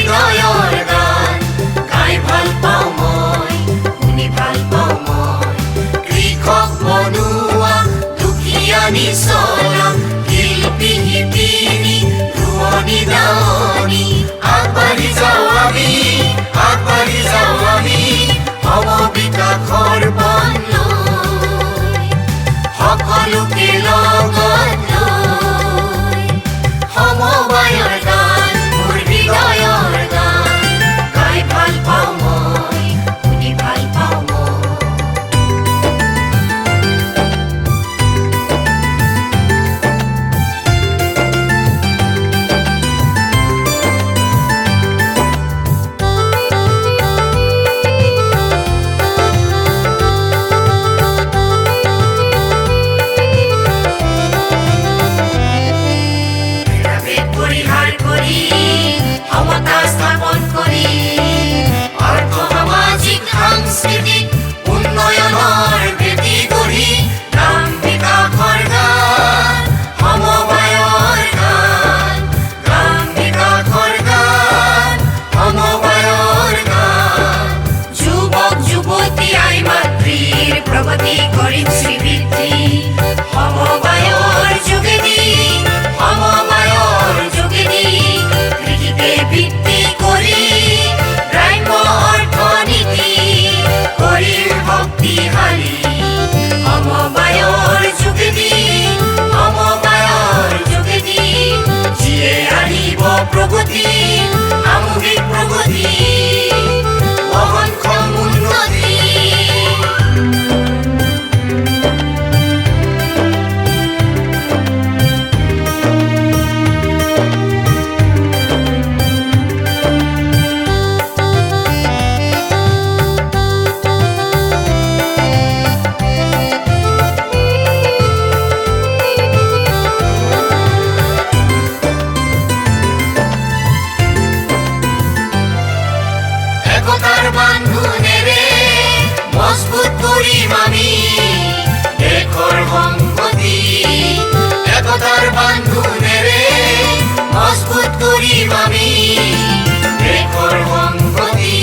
হৃদয়ৰ গান গাই ভাল পাওঁ মই, শুনি ভাল পাওঁ মই। কৃষক বনুৱা দুখীয়া নিচলা শিল্পী শিপিনী ৰোৱনী দাৱনী আগবাঢ়ি যাওঁ আমি, আগবাঢ়ি যাওঁ আমি সম বিকাশৰ বন লৈ, সকলোকে লগত লৈ। সমবায়ৰ গান মোৰ হৃদয়ৰ গান গাই ভাল পাওঁ মই, শুনি ভাল পাওঁ মই। পৰিহাৰ কৰি সমতা স্থাপন কৰি অৰ্থ সামাজিক সাংস্কৃতিক উন্নয়নৰ ভেটি গঢ়ি গ্ৰাম বিকাশৰ গান সমবায়ৰ গান, গ্ৰাম বিকাশৰ গান সমবায়ৰ গান। যুৱক যুৱতী আই মাতৃৰ প্ৰগতি কৰিম শ্ৰীবৃদ্ধি সমবায়ৰ যোগেদি, সমবায়ৰ যোগেদি কৃষিতে ভিত্তি কৰি গ্ৰাম্য অৰ্থনীতি কৰিম শক্তিশালী সমবায়ৰ যোগেদি, সমবায়ৰ যোগেদি যিয়ে আনিব প্ৰগতি, সামূহিক প্ৰগতি বহনক্ষম উন্নতি। একতাৰ বান্ধোনেৰে মজবুত কৰিম আমি দেশৰ সংহতি, একতাৰ বান্ধোনেৰে মজবুত কৰিম আমি দেশৰ সংহতি।